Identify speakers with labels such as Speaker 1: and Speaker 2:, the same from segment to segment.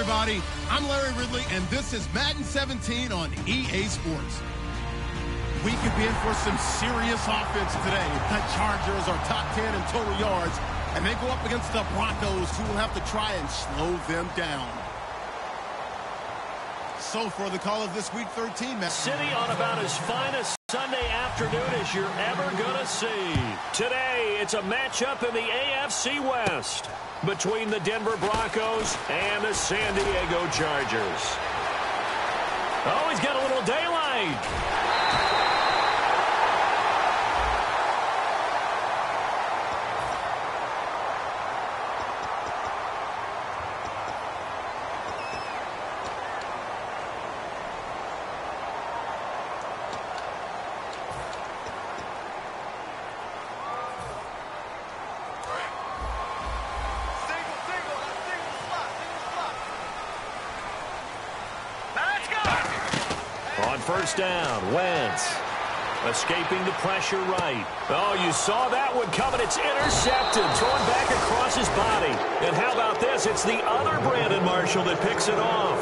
Speaker 1: everybody. I'm Larry Ridley, and this is Madden 17 on EA Sports. We could be in for some serious offense today. The Chargers are top 10 in total yards, and they go up against the Broncos, who will have to try and slow them down. So for the call of this Week 13 match.
Speaker 2: City on about as fine a Sunday afternoon as you're ever going to see. Today, it's a matchup in the AFC West between the Denver Broncos and the San Diego Chargers. Oh, he's got a little daylight. First down, Wentz escaping the pressure right. Oh, you saw that one coming. It's intercepted, thrown back across his body. And how about this? It's the other Brandon Marshall that picks it off.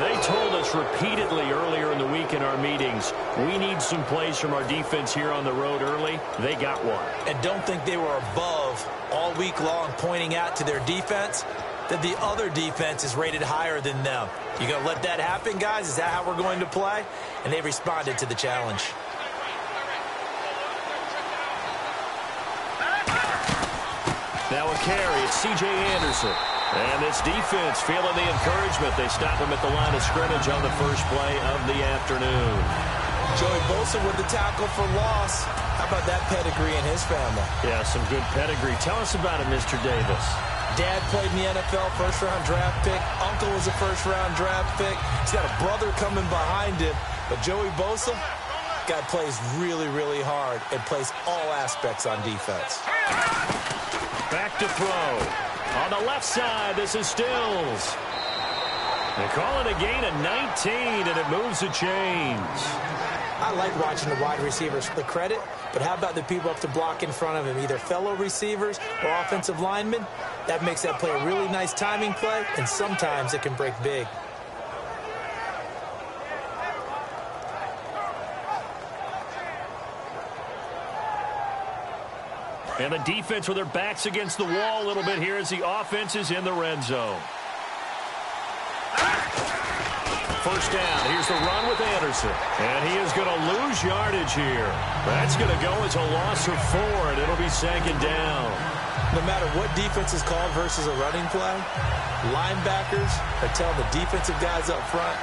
Speaker 2: They told us repeatedly earlier in the week in our meetings, we need some plays from our defense here on the road early. They got one.
Speaker 3: And don't think they were above all week long pointing out to their defense that the other defense is rated higher than them. You going to let that happen, guys? Is that how we're going to play? And they responded to the challenge.
Speaker 2: Now a carry. It's C.J. Anderson. And this defense feeling the encouragement. They stop him at the line of scrimmage on the first play of the afternoon.
Speaker 3: Joey Bosa with the tackle for loss. How about that pedigree in his family?
Speaker 2: Yeah, some good pedigree. Tell us about it, Mr. Davis.
Speaker 3: Dad played in the NFL, first-round draft pick. Uncle was a first-round draft pick. He's got a brother coming behind him. But Joey Bosa, guy plays really, really hard and plays all aspects on defense.
Speaker 2: Back to throw. On the left side, this is Stills. They call it a gain of 19, and it moves the chains.
Speaker 3: I like watching the wide receivers for the credit, but how about the people up to block in front of him, either fellow receivers or offensive linemen? That makes that play a really nice timing play, and sometimes it can break big.
Speaker 2: And the defense with their backs against the wall a little bit here as the offense is in the red zone. First down. Here's the run with Anderson. And he is going to lose yardage here. That's going to go as a loss of 4, and it'll be second down.
Speaker 3: No matter what defense is called versus a running play, linebackers are telling the defensive guys up front,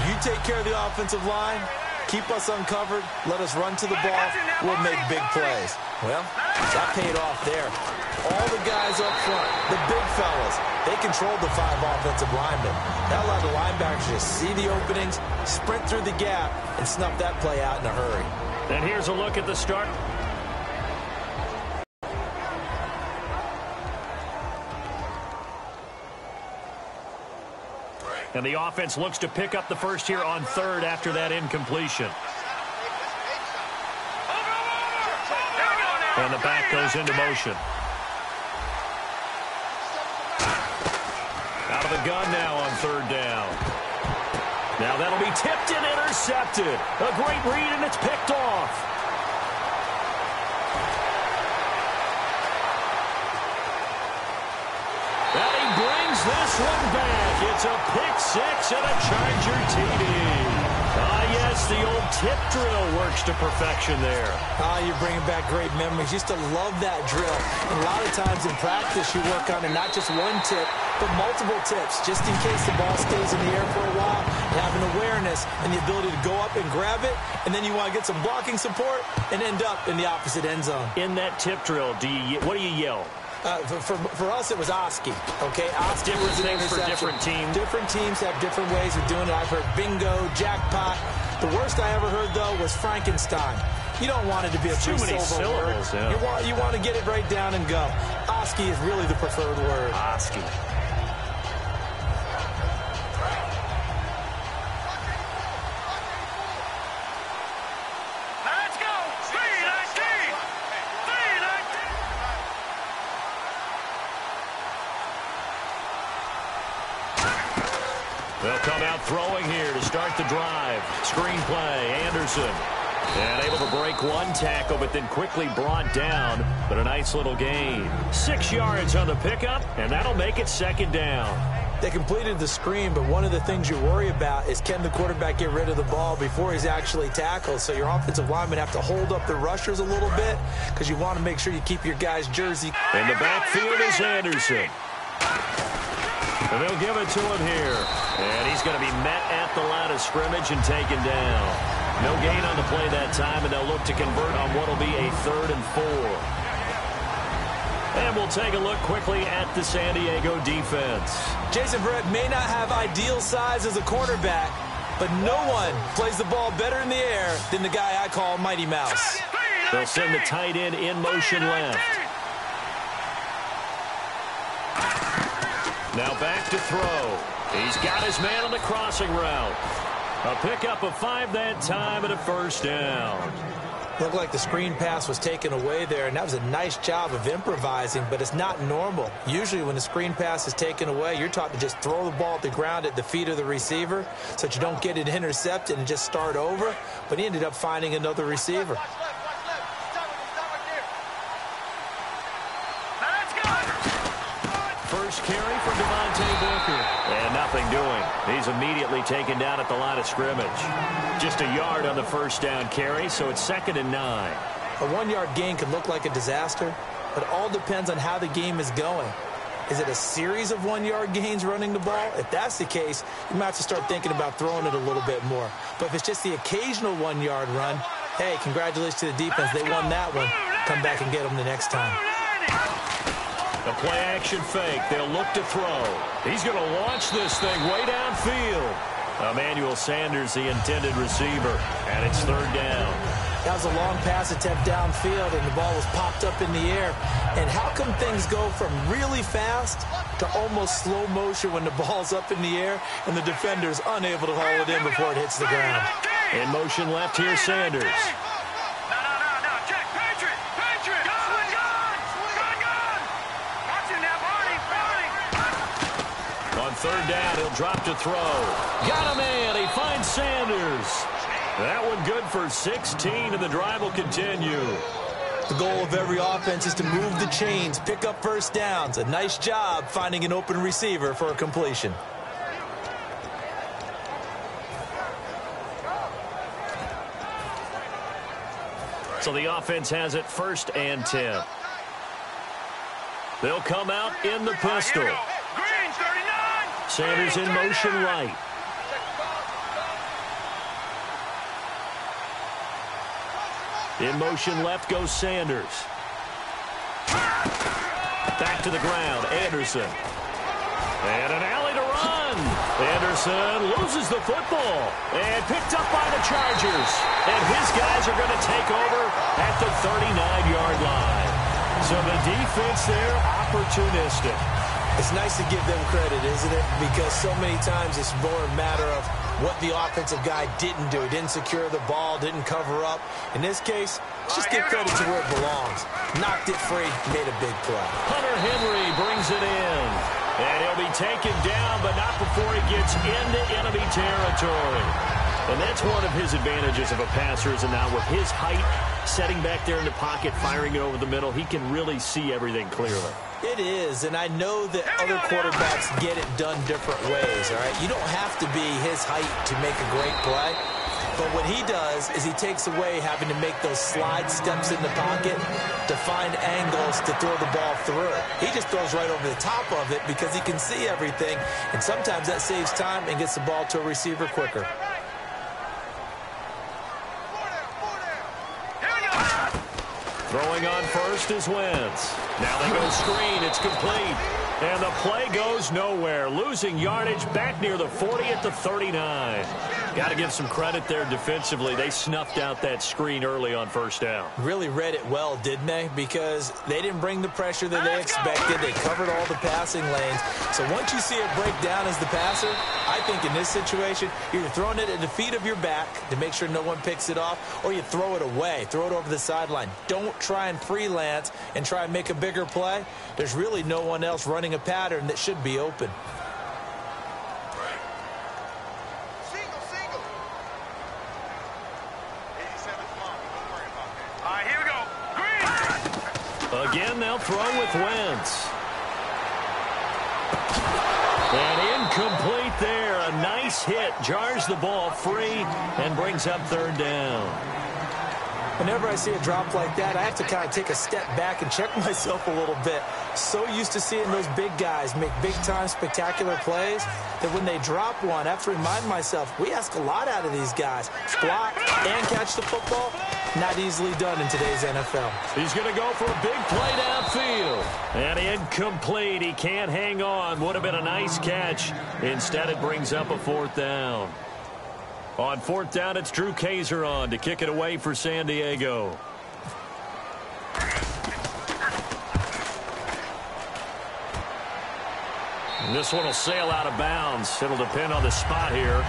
Speaker 3: you take care of the offensive line, keep us uncovered, let us run to the ball, we'll make big plays. Well, that paid off there. All the guys up front, the big fellas, they controlled the 5 offensive linemen. That allowed the linebackers to see the openings, sprint through the gap, and snuff that play out in a hurry.
Speaker 2: And here's a look at the start. And the offense looks to pick up the first here on third after that incompletion. And the back goes into motion. Out of the gun now on third down. Now that'll be tipped and intercepted. A great read, and it's picked off. And he brings this one back. It's a pick 6 and a Charger TD. Yes, the old tip drill works to perfection there.
Speaker 3: You're bringing back great memories. Used to love that drill. And a lot of times in practice, you work on it, not just one tip, but multiple tips, just in case the ball stays in the air for a while. You have an awareness and the ability to go up and grab it, and then you want to get some blocking support and end up in the opposite end zone.
Speaker 2: In that tip drill, what do you yell?
Speaker 3: For us, it was Oski. Okay, Oski was an
Speaker 2: for different teams.
Speaker 3: Different teams have different ways of doing it. I've heard bingo, jackpot. The worst I ever heard, though, was Frankenstein. You don't want it to be a
Speaker 2: too many syllables. Yeah.
Speaker 3: You want to get it right down and go. Oski is really the preferred word.
Speaker 2: Oski. They'll come out throwing here to start the drive. Screen play, Anderson. And able to break one tackle, but then quickly brought down. But a nice little gain. 6 yards on the pickup, and that'll make it second down.
Speaker 3: They completed the screen, but one of the things you worry about is can the quarterback get rid of the ball before he's actually tackled. So your offensive linemen have to hold up the rushers a little bit because you want to make sure you keep your guy's jersey.
Speaker 2: In the backfield is Anderson. And they'll give it to him here. And he's going to be met at the line of scrimmage and taken down. No gain on the play that time, and they'll look to convert on what will be a 3rd and 4. And we'll take a look quickly at the San Diego defense.
Speaker 3: Jason Verrett may not have ideal size as a cornerback, but no one plays the ball better in the air than the guy I call Mighty Mouse.
Speaker 2: They'll send the tight end in motion left. Now back to throw. He's got his man on the crossing route. A pickup of 5 that time and a first down.
Speaker 3: Looked like the screen pass was taken away there, and that was a nice job of improvising, but it's not normal. Usually when the screen pass is taken away, you're taught to just throw the ball at the ground at the feet of the receiver so that you don't get it intercepted and just start over, but he ended up finding another receiver.
Speaker 2: First carry for Devontae Booker. And nothing doing. He's immediately taken down at the line of scrimmage. Just a yard on the first down carry, so it's 2nd and 9.
Speaker 3: A 1-yard gain can look like a disaster, but it all depends on how the game is going. Is it a series of 1-yard gains running the ball? If that's the case, you might have to start thinking about throwing it a little bit more. But if it's just the occasional 1-yard run, hey, congratulations to the defense. They won that one. Come back and get them the next time.
Speaker 2: The play-action fake. They'll look to throw. He's going to launch this thing way downfield. Emmanuel Sanders, the intended receiver, and it's 3rd down.
Speaker 3: That was a long pass attempt downfield, and the ball was popped up in the air. And how come things go from really fast to almost slow motion when the ball's up in the air and the defender's unable to haul it in before it hits the ground?
Speaker 2: In motion left here, Sanders. On 3rd down, he'll drop to throw. Got a man. He finds Sanders. That one good for 16, and the drive will continue.
Speaker 3: The goal of every offense is to move the chains, pick up first downs. A nice job finding an open receiver for a completion.
Speaker 2: So the offense has it 1st and 10. They'll come out in the pistol. Sanders in motion right. In motion left goes Sanders. Back to the ground, Anderson. And an alley to run. Anderson loses the football. And picked up by the Chargers. And his guys are going to take over at the 39-yard line. So the defense there, opportunistic.
Speaker 3: It's nice to give them credit, isn't it? Because so many times it's more a matter of what the offensive guy didn't do. He didn't secure the ball, didn't cover up. In this case, let's just give credit to where it belongs. Knocked it free, made a big play.
Speaker 2: Hunter Henry brings it in. And he'll be taken down, but not before he gets into enemy territory. And that's one of his advantages of a passer, is now with his height, setting back there in the pocket, firing it over the middle, he can really see everything clearly.
Speaker 3: It is, and I know that other quarterbacks get it done different ways, all right? You don't have to be his height to make a great play, but what he does is he takes away having to make those slide steps in the pocket to find angles to throw the ball through. He just throws right over the top of it because he can see everything, and sometimes that saves time and gets the ball to a receiver quicker.
Speaker 2: Throwing on first is Wentz. Now they go screen. It's complete. And the play goes nowhere. Losing yardage back near the 40 at the 39. Got to give some credit there defensively. They snuffed out that screen early on first down.
Speaker 3: Really read it well, didn't they? Because they didn't bring the pressure that they expected. They covered all the passing lanes. So once you see it break down as the passer, I think in this situation, you're throwing it at the feet of your back to make sure no one picks it off, or you throw it away. Throw it over the sideline. Don't try and freelance and try and make a bigger play. There's really no one else running a pattern that should be open.
Speaker 2: again. They'll throw with Wentz. And incomplete there. A nice hit. Jars the ball free and brings up third down.
Speaker 3: Whenever I see a drop like that, I have to kind of take a step back and check myself a little bit. So used to seeing those big guys make big-time spectacular plays that when they drop one, I have to remind myself, we ask a lot out of these guys. Block and catch the football, not easily done in today's NFL.
Speaker 2: He's going to go for a big play downfield. And incomplete. He can't hang on. Would have been a nice catch. Instead, it brings up a fourth down. On fourth down, it's Drew Kaiser on to kick it away for San Diego. And this one will sail out of bounds. It'll depend on the spot here.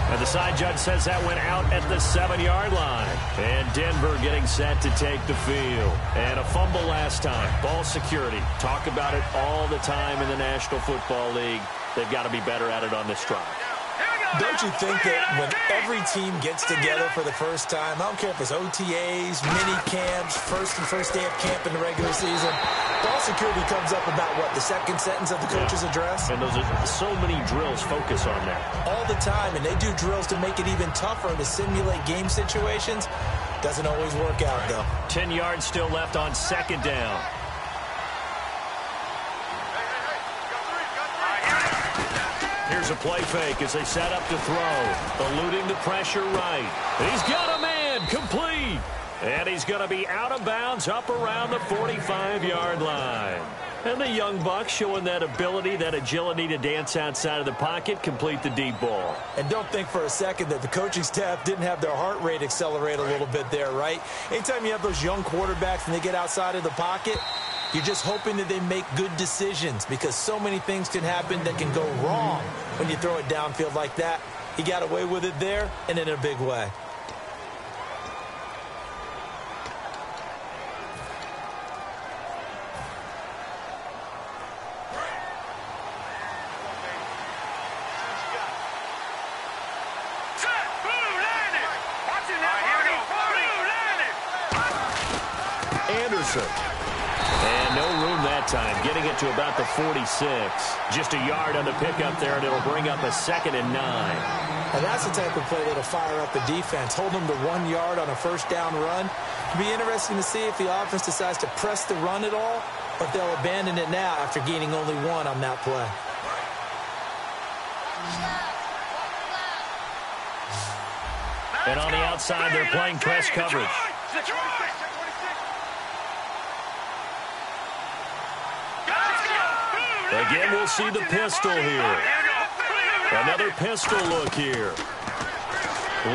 Speaker 2: And the side judge says that went out at the 7-yard line. And Denver getting set to take the field. And a fumble last time. Ball security. Talk about it all the time in the National Football League. They've got to be better at it on this drive.
Speaker 3: Don't you think that when every team gets together for the first time, I don't care if it's OTAs, mini camps, first day of camp in the regular season, ball security comes up about, what, the second sentence of the coach's address?
Speaker 2: And those are so many drills focus on that.
Speaker 3: All the time, and they do drills to make it even tougher to simulate game situations. Doesn't always work out, though.
Speaker 2: 10 yards still left on second down. Here's a play fake as they set up to throw. Eluding the pressure right. He's got a man complete. And he's going to be out of bounds up around the 45-yard line. And the young buck showing that ability, that agility to dance outside of the pocket, complete the deep ball.
Speaker 3: And don't think for a second that the coaching staff didn't have their heart rate accelerate a little bit there, right? Anytime you have those young quarterbacks and they get outside of the pocket, you're just hoping that they make good decisions because so many things can happen that can go wrong when you throw it downfield like that. He got away with it there and in a big way.
Speaker 2: Anderson. And no room that time, getting it to about the 46. Just a yard on the pickup there, and it'll bring up a 2nd and 9.
Speaker 3: Now that's the type of play that'll fire up the defense. Hold them to 1 yard on a first down run. It'll be interesting to see if the offense decides to press the run at all, or if they'll abandon it now after gaining only 1 on that play.
Speaker 2: And on the outside, they're playing press coverage. Again, we'll see the pistol here. Another pistol look here.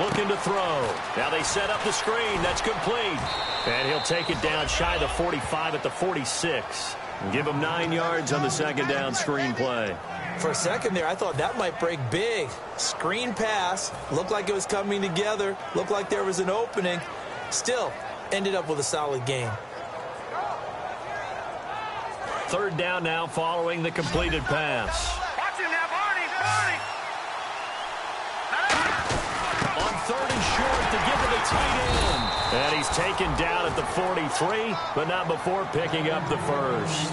Speaker 2: Looking to throw. Now they set up the screen. That's complete. And he'll take it down shy of the 45 at the 46. And give him 9 yards on the second down screen play.
Speaker 3: For a second there, I thought that might break big. Screen pass. Looked like it was coming together. Looked like there was an opening. Still, ended up with a solid game.
Speaker 2: Third down now following the completed pass. On third and short to give it a tight end. And he's taken down at the 43, but not before picking up the first.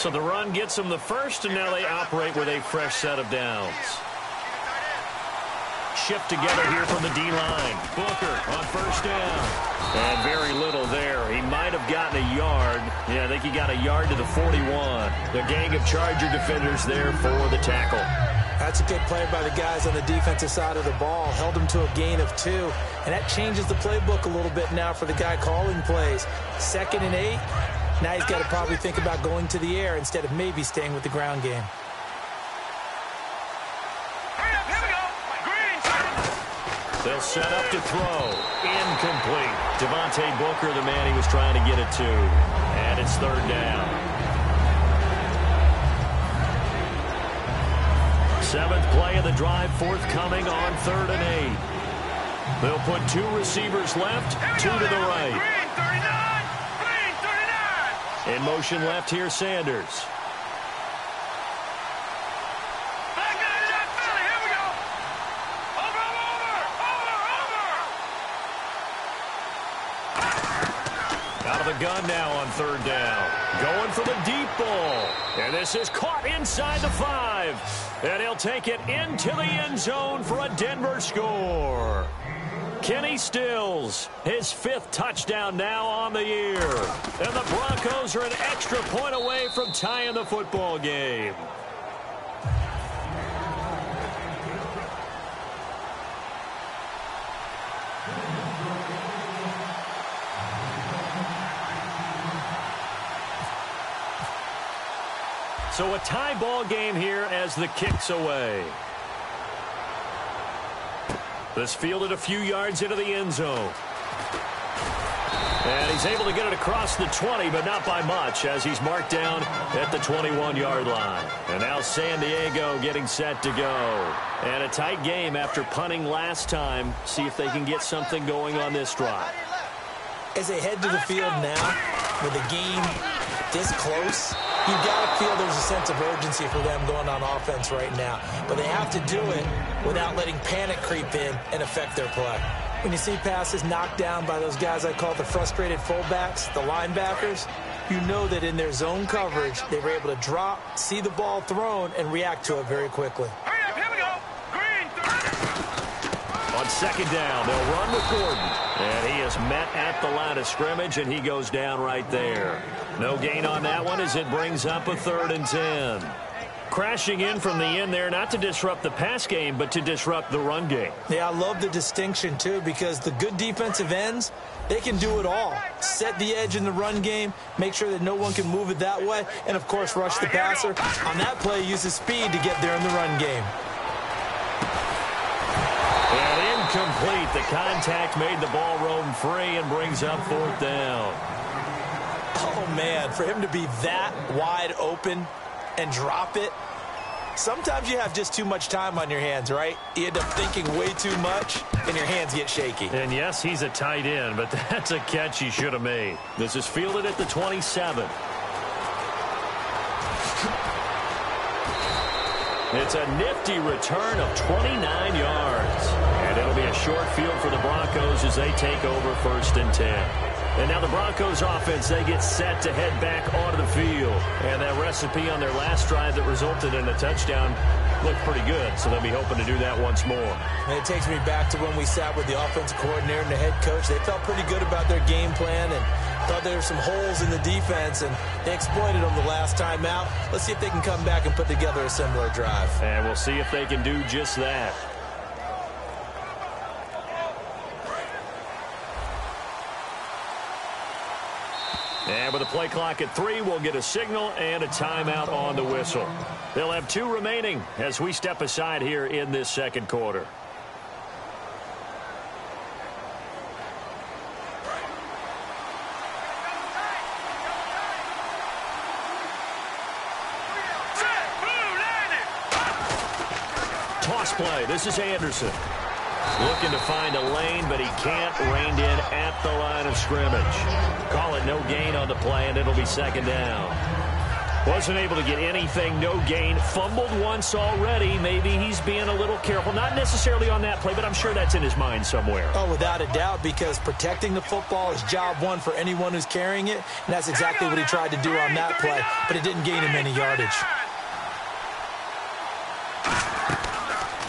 Speaker 2: So the run gets them the first, and now they operate with a fresh set of downs. Shift together here from the D-line. Booker on first down. And very little there. He might have gotten a yard. Yeah, I think he got a yard to the 41. The gang of Charger defenders there for the tackle.
Speaker 3: That's a good play by the guys on the defensive side of the ball. Held him to a gain of 2. And that changes the playbook a little bit now for the guy calling plays. 2nd and 8. Now he's got to probably think about going to the air instead of maybe staying with the ground game.
Speaker 2: They'll set up to throw. Incomplete. Devontae Booker, the man he was trying to get it to. And it's third down. 7th play of the drive forthcoming on 3rd and 8. They'll put 2 receivers left, 2 to the right. In motion left here, Sanders. shotgun now on third down. Going for the deep ball. And this is caught inside the 5. And he'll take it into the end zone for a Denver score. Kenny Stills, his 5th touchdown now on the year. And the Broncos are an extra point away from tying the football game. So a tie ball game here as the kick's away. This fielded a few yards into the end zone. And he's able to get it across the 20, but not by much, as he's marked down at the 21-yard line. And now San Diego getting set to go. And a tight game after punting last time. See if they can get something going on this drive.
Speaker 3: As they head to the field now, with the game this close, you've got to feel there's a sense of urgency for them going on offense right now. But they have to do it without letting panic creep in and affect their play. When you see passes knocked down by those guys I call the frustrated fullbacks, the linebackers, you know that in their zone coverage, they were able to drop, see the ball thrown, and react to it very quickly.
Speaker 4: Hurry up, here we go. Green.
Speaker 2: On second down, they'll run with Gordon. And he is met at the line of scrimmage, and he goes down right there. No gain on that one as it brings up a 3rd and 10. Crashing in from the end there, not to disrupt the pass game, but to disrupt the run game.
Speaker 3: Yeah, I love the distinction, too, because the good defensive ends, they can do it all. Set the edge in the run game, make sure that no one can move it that way, and, of course, rush the passer. On that play, use the speed to get there in the run game.
Speaker 2: And incomplete. The contact made the ball roam free and brings up 4th down.
Speaker 3: Oh, man, for him to be that wide open and drop it, sometimes you have just too much time on your hands, right? You end up thinking way too much, and your hands get shaky.
Speaker 2: And, yes, he's a tight end, but that's a catch he should have made. This is fielded at the 27. It's a nifty return of 29 yards. And it'll be a short field for the Broncos as they take over 1st and 10. And now the Broncos offense, they get set to head back onto the field. And that recipe on their last drive that resulted in a touchdown looked pretty good. So they'll be hoping to do that once more.
Speaker 3: And it takes me back to when we sat with the offensive coordinator and the head coach. They felt pretty good about their game plan and thought there were some holes in the defense, and they exploited them the last time out. Let's see if they can come back and put together a similar drive.
Speaker 2: And we'll see if they can do just that. And with the play clock at 3, we'll get a signal and a timeout on the whistle. They'll have 2 remaining as we step aside here in this second quarter. Toss play. This is Anderson. Looking to find a lane, but he can't. Reined in at the line of scrimmage. Call it no gain on the play, and it'll be 2nd down. Wasn't able to get anything, no gain. Fumbled once already. Maybe he's being a little careful. Not necessarily on that play, but I'm sure that's in his mind somewhere.
Speaker 3: Oh, without a doubt, because protecting the football is job one for anyone who's carrying it, and that's exactly what he tried to do on that play, but it didn't gain him any yardage.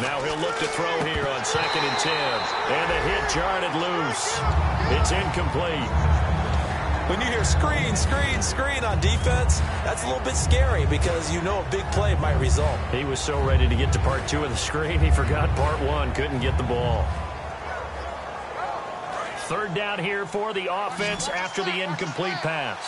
Speaker 2: Now he'll look to throw here on 2nd and 10. And the hit jarred it loose. It's incomplete.
Speaker 3: When you hear screen, screen, screen on defense, that's a little bit scary because you know a big play might result.
Speaker 2: He was so ready to get to part 2 of the screen, he forgot part 1. Couldn't get the ball. 3rd down here for the offense after the incomplete pass.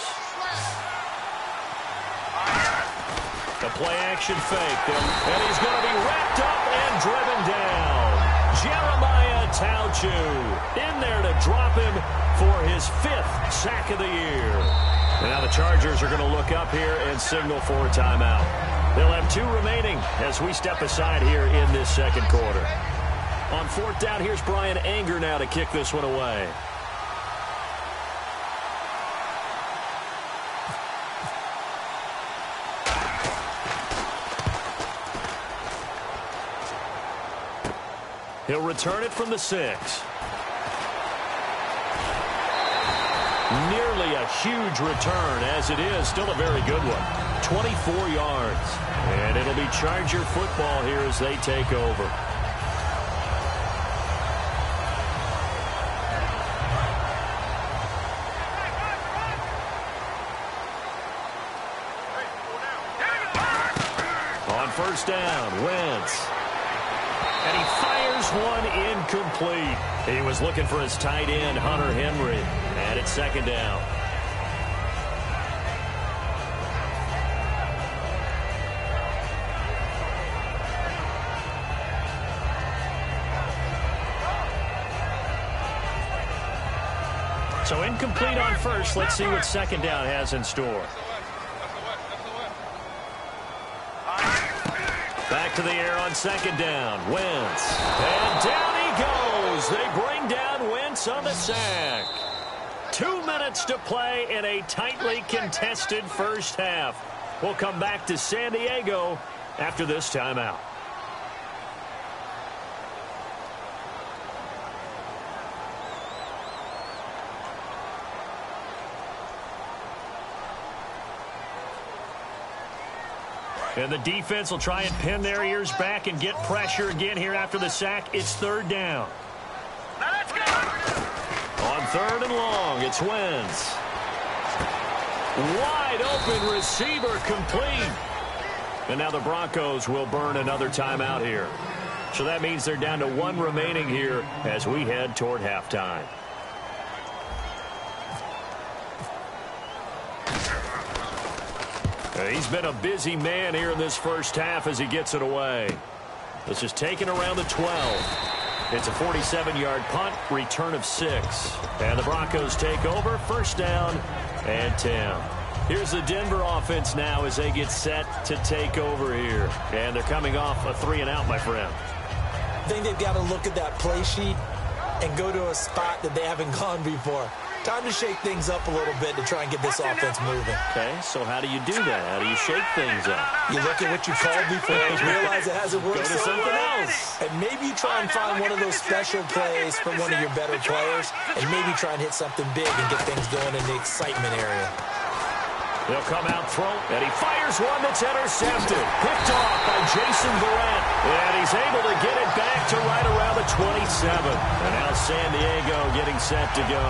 Speaker 2: The play-action fake. And he's going to be wrapped up and driven down. Jeremiah Tauchu in there to drop him for his 5th sack of the year. And now the Chargers are going to look up here and signal for a timeout. They'll have 2 remaining as we step aside here in this second quarter. On 4th down, here's Brian Anger now to kick this one away. He'll return it from the 6. Nearly a huge return, as it is still a very good one. 24 yards. And it'll be Charger football here as they take over. On first down, Wentz. And he fires one incomplete. He was looking for his tight end, Hunter Henry. And it's second down. So incomplete on first. Let's see what second down has in store. Back to the air on second down. Wentz. And down he goes. They bring down Wentz on the sack. 2 minutes to play in a tightly contested first half. We'll come back to San Diego after this timeout. And the defense will try and pin their ears back and get pressure again here after the sack. It's third down. Let's go. On third and long, it's Wentz. Wide open receiver complete. And now the Broncos will burn another timeout here. So that means they're down to one remaining here as we head toward halftime. He's been a busy man here in this first half as he gets it away. This is taken around the 12. It's a 47-yard punt, return of 6. And the Broncos take over, first down and 10. Here's the Denver offense now as they get set to take over here. And they're coming off a 3-and-out, my friend.
Speaker 3: I think they've got to look at that play sheet and go to a spot that they haven't gone before. Time to shake things up a little bit to try and get this offense moving.
Speaker 2: Okay, so how do you do that? How do you shake things up?
Speaker 3: You look at what you called before, realize it hasn't worked.
Speaker 2: Go to something else.
Speaker 3: And maybe you try and find one of those special plays from one of your better players, and maybe try and hit something big and get things going in the excitement area.
Speaker 2: They'll come out throw, and he fires one that's intercepted. Picked off by Jason Verrett. And he's able to get it back to right around the 27. And now San Diego getting set to go.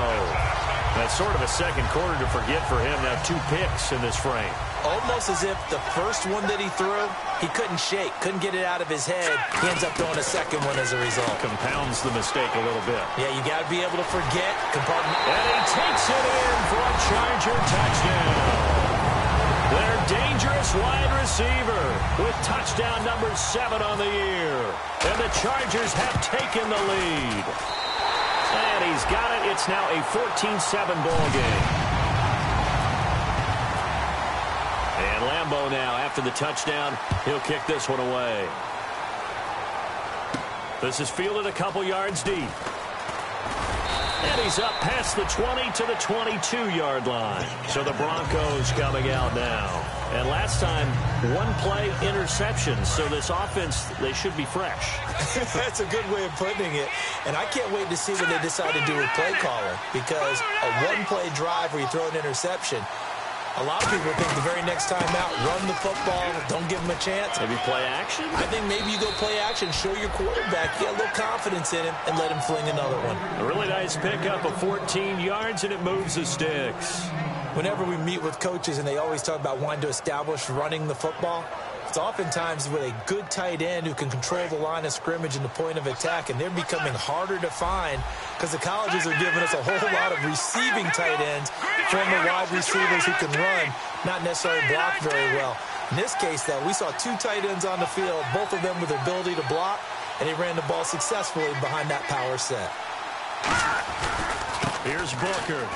Speaker 2: That's sort of a second quarter to forget for him. Now 2 picks in this frame.
Speaker 3: Almost as if the first one that he threw, he couldn't shake, couldn't get it out of his head. He ends up throwing a second one as a result.
Speaker 2: Compounds the mistake a little bit.
Speaker 3: Yeah, you got to be able to forget.
Speaker 2: And he takes it in for a Charger touchdown. Their dangerous wide receiver with touchdown number 7 on the year. And the Chargers have taken the lead. And he's got it. It's now a 14-7 ball game. And Lambeau now, after the touchdown, he'll kick this one away. This is fielded a couple yards deep. And he's up past the 20 to the 22-yard line. So the Broncos coming out now. And last time, 1-play interception. So this offense, they should be fresh.
Speaker 3: That's a good way of putting it. And I can't wait to see what they decide to do with play calling. Because a 1-play drive where you throw an interception, a lot of people think the very next time out, run the football, don't give him a chance.
Speaker 2: Maybe play action?
Speaker 3: I think maybe you go play action, show your quarterback, get a little confidence in him, and let him fling another one.
Speaker 2: A really nice pickup of 14 yards, and it moves the sticks.
Speaker 3: Whenever we meet with coaches and they always talk about wanting to establish running the football, it's oftentimes with a good tight end who can control the line of scrimmage and the point of attack, and they're becoming harder to find because the colleges are giving us a whole lot of receiving tight ends, former wide receivers who can run, not necessarily block very well. In this case, though, we saw 2 tight ends on the field, both of them with the ability to block, and he ran the ball successfully behind that power set.
Speaker 2: Here's Booker.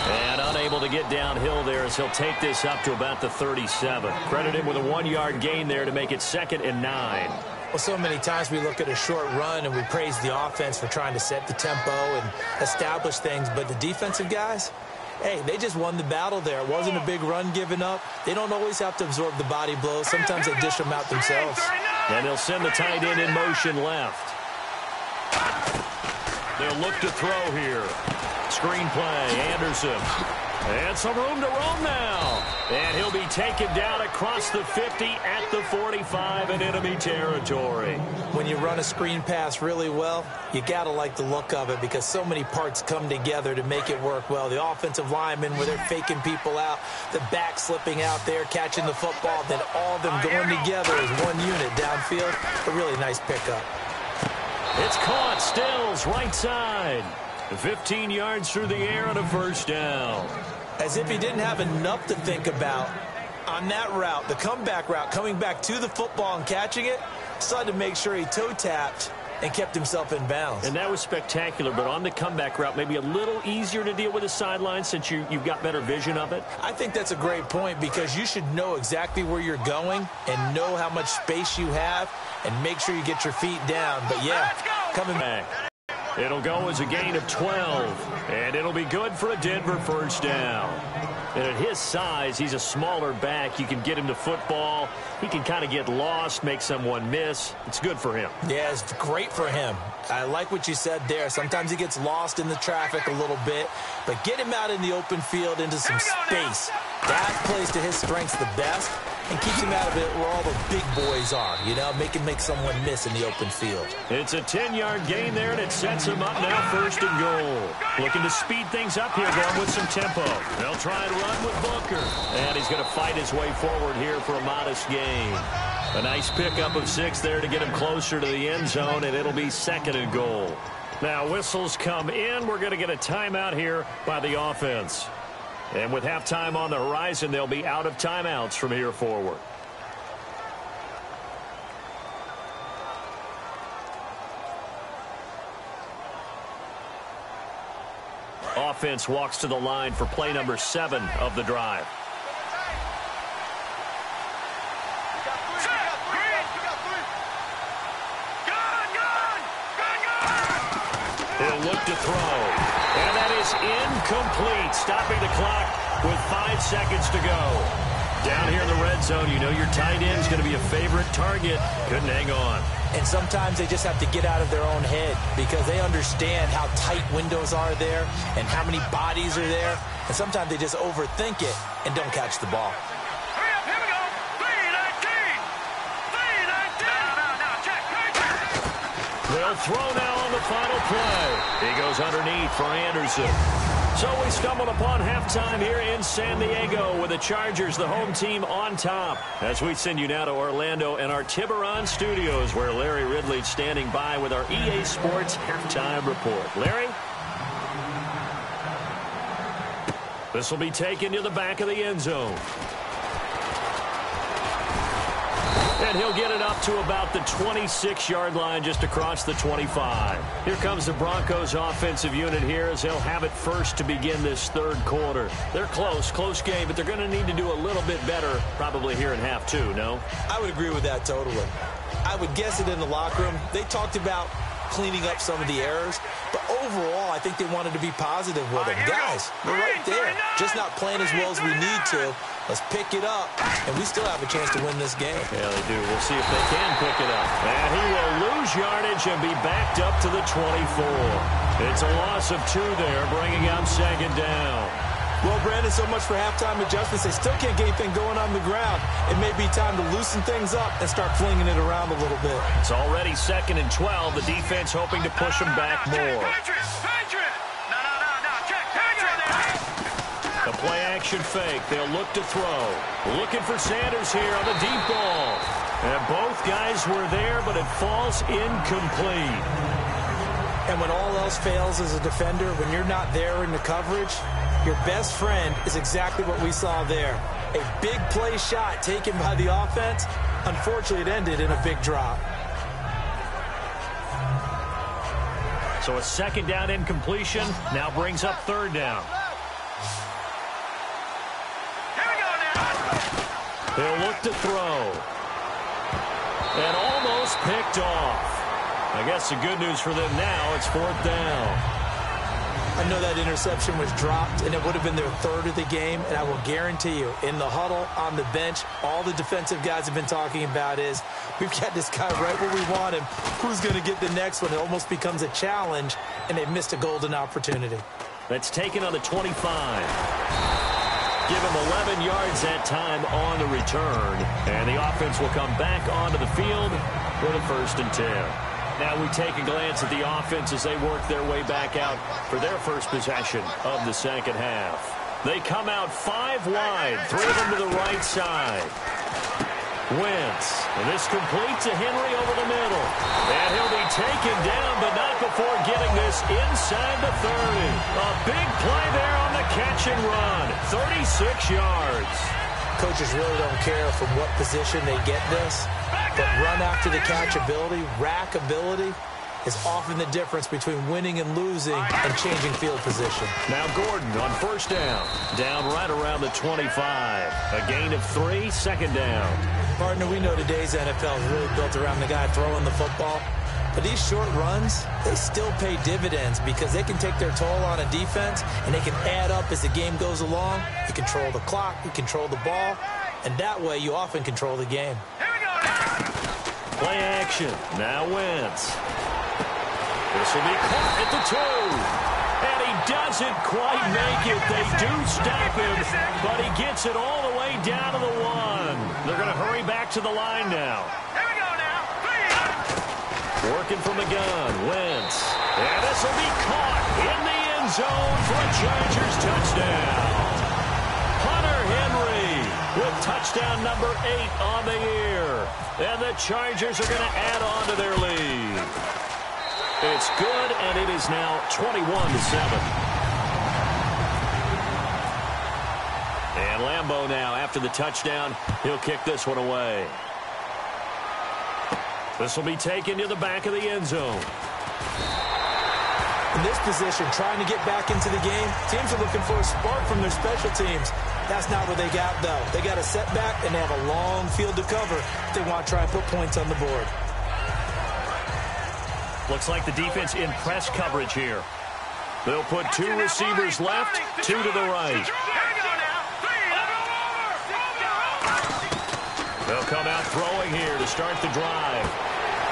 Speaker 2: And unable to get downhill there as he'll take this up to about the 37. Credit him with a 1-yard gain there to make it 2nd and 9.
Speaker 3: Well, so many times we look at a short run and we praise the offense for trying to set the tempo and establish things. But the defensive guys, hey, they just won the battle there. It wasn't a big run given up. They don't always have to absorb the body blows. Sometimes they dish them out themselves.
Speaker 2: And they'll send the tight end in motion left. They'll look to throw here. Screen play, Anderson. And some room to roam now. And he'll be taken down across the 50 at the 45 in enemy territory.
Speaker 3: When you run a screen pass really well, you got to like the look of it because so many parts come together to make it work well. The offensive linemen where they're faking people out, the back slipping out there, catching the football, then all of them going together as one unit downfield. A really nice pickup.
Speaker 2: It's caught. Stills, right side. 15 yards through the air on a first down.
Speaker 3: As if he didn't have enough to think about on that route, the comeback route, coming back to the football and catching it, decided to make sure he toe-tapped and kept himself in bounds.
Speaker 2: And that was spectacular, but on the comeback route, maybe a little easier to deal with the sideline since you've got better vision of it?
Speaker 3: I think that's a great point because you should know exactly where you're going and know how much space you have and make sure you get your feet down. But, yeah, coming back.
Speaker 2: It'll go as a gain of 12, and it'll be good for a Denver first down. And at his size, he's a smaller back. You can get him to football. He can kind of get lost, make someone miss. It's good for him.
Speaker 3: Yeah, it's great for him. I like what you said there. Sometimes he gets lost in the traffic a little bit, but get him out in the open field into some space. That plays to his strengths the best and keeps him out of it where all the big boys are, you know, make someone miss in the open field.
Speaker 2: It's a 10-yard gain there, and it sets him up now first and goal. Looking to speed things up here, going with some tempo. They'll try and run with Booker. And he's going to fight his way forward here for a modest gain. A nice pickup of 6 there to get him closer to the end zone, and it'll be second and goal. Now whistles come in. We're going to get a timeout here by the offense. And with halftime on the horizon, they'll be out of timeouts from here forward. Offense walks to the line for play number 7 of the drive. He'll look to throw. And that is incomplete, stopping the clock with 5 seconds to go. Down here in the red zone, you know your tight end is going to be a favorite target. Couldn't hang on.
Speaker 3: And sometimes they just have to get out of their own head because they understand how tight windows are there and how many bodies are there. And sometimes they just overthink it and don't catch the ball.
Speaker 4: Here we go. 3-19. 3-19. Check.
Speaker 2: They'll throw now on the final play. He goes underneath for Anderson. So we stumbled upon halftime here in San Diego with the Chargers, the home team, on top. As we send you now to Orlando and our Tiburon studios, where Larry Ridley's standing by with our EA Sports halftime report. Larry? This will be taken to the back of the end zone. And he'll get it up to about the 26-yard line, just across the 25. Here comes the Broncos offensive unit here as they'll have it first to begin this third quarter. They're close game, but they're going to need to do a little bit better probably here in half 2, no?
Speaker 3: I would agree with that totally. I would guess it in the locker room. They talked about cleaning up some of the errors, but overall, I think they wanted to be positive with them. Guys, we're right there. Just not playing as well as we need to. Let's pick it up, and we still have a chance to win this game.
Speaker 2: Yeah, they do. We'll see if they can pick it up. And he will lose yardage and be backed up to the 24. It's a loss of 2 there, bringing up second down.
Speaker 3: Well, Brandon, so much for halftime adjustments. They still can't get anything going on the ground. It may be time to loosen things up and start flinging it around a little bit.
Speaker 2: It's already second and 12. The defense hoping to push them back more. The play-action fake. They'll look to throw. Looking for Sanders here on the deep ball. And both guys were there, but it falls incomplete.
Speaker 3: And when all else fails as a defender, when you're not there in the coverage, your best friend is exactly what we saw there. A big play shot taken by the offense. Unfortunately, it ended in a big drop.
Speaker 2: So a second down incompletion now brings up third down. He'll look to throw. And almost picked off. I guess the good news for them now, it's fourth down.
Speaker 3: I know that interception was dropped, and it would have been their third of the game, and I will guarantee you, in the huddle, on the bench, all the defensive guys have been talking about is, we've got this guy right where we want him. Who's going to get the next one? It almost becomes a challenge, and they've missed a golden opportunity.
Speaker 2: That's taken on the 25. Give him 11 yards that time on the return. And the offense will come back onto the field with a 1st and 10. Now we take a glance at the offense as they work their way back out for their first possession of the second half. They come out 5 wide, 3 of them to the right side. Wentz, and this complete to Henry over the middle. And he'll be taken down, but not before getting this inside the 30. A big play there on the catch and run. 36 yards.
Speaker 3: Coaches really don't care from what position they get this, but run after the catch ability, rack ability, is often the difference between winning and losing and changing field position.
Speaker 2: Now Gordon on 1st down. Down right around the 25. A gain of 3, 2nd down.
Speaker 3: Partner, we know today's NFL is really built around the guy throwing the football. But these short runs, they still pay dividends because they can take their toll on a defense and they can add up as the game goes along. You control the clock, you control the ball, and that way you often control the game.
Speaker 2: Play action. Now Wentz. This will be caught at the 2. And he doesn't quite make it. They do stop him, but he gets it all the way down to the 1. They're going to hurry back to the line now.
Speaker 4: Here we go now.
Speaker 2: Working from the gun, Wentz. And this will be caught in the end zone for a Chargers touchdown. Hunter Henry with touchdown number 8 on the year. And the Chargers are going to add on to their lead. It's good, and it is now 21-7. And Lambeau now, after the touchdown, he'll kick this one away. This will be taken to the back of the end zone.
Speaker 3: In this position, trying to get back into the game, teams are looking for a spark from their special teams. That's not what they got, though. They got a setback, and they have a long field to cover if they want to try and put points on the board.
Speaker 2: Looks like the defense in press coverage here. They'll put 2 receivers left, 2 to the right. They'll come out throwing here to start the drive.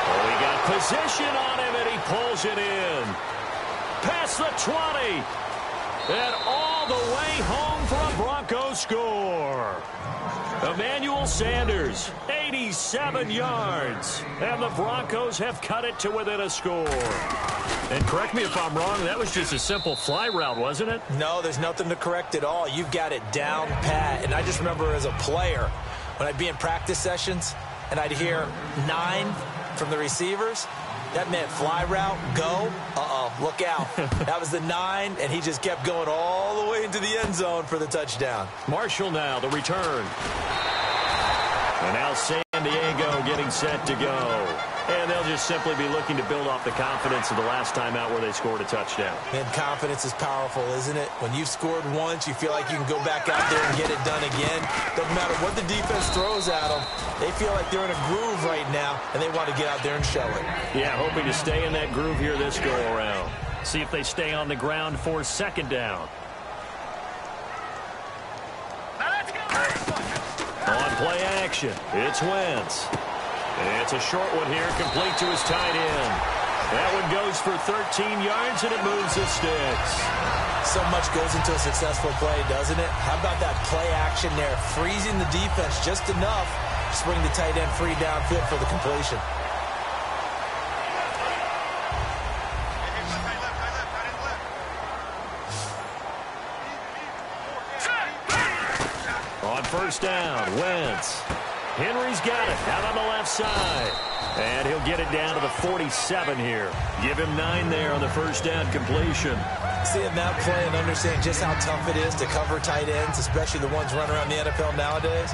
Speaker 2: Oh, he got position on him, and he pulls it in. Past the 20. And all the way home for a Broncos score. Emmanuel Sanders, 87 yards. And the Broncos have cut it to within a score. And correct me if I'm wrong, that was just a simple fly route, wasn't it?
Speaker 3: No, there's nothing to correct at all. You've got it down pat. And I just remember as a player, when I'd be in practice sessions and I'd hear 9 from the receivers, that meant fly route, go, look out. That was the 9, and he just kept going all the way into the end zone for the touchdown.
Speaker 2: Marshall now, the return. And now San Diego getting set to go. And they'll just simply be looking to build off the confidence of the last time out where they scored a touchdown.
Speaker 3: Man, confidence is powerful, isn't it? When you've scored once, you feel like you can go back out there and get it done again. Doesn't matter what the defense throws at them. They feel like they're in a groove right now, and they want to get out there and show it.
Speaker 2: Yeah, hoping to stay in that groove here this go-around. See if they stay on the ground for 2nd down. On play action, it's Wentz. It's a short one here, complete to his tight end. That one goes for 13 yards, and it moves the sticks.
Speaker 3: So much goes into a successful play, doesn't it? How about that play action there, freezing the defense just enough to bring the tight end free downfield for the completion.
Speaker 2: On 1st down, Wentz. Henry's got it out on the left side. And he'll get it down to the 47 here. Give him 9 there on the 1st down completion.
Speaker 3: Seeing that play and understanding just how tough it is to cover tight ends, especially the ones running around the NFL nowadays,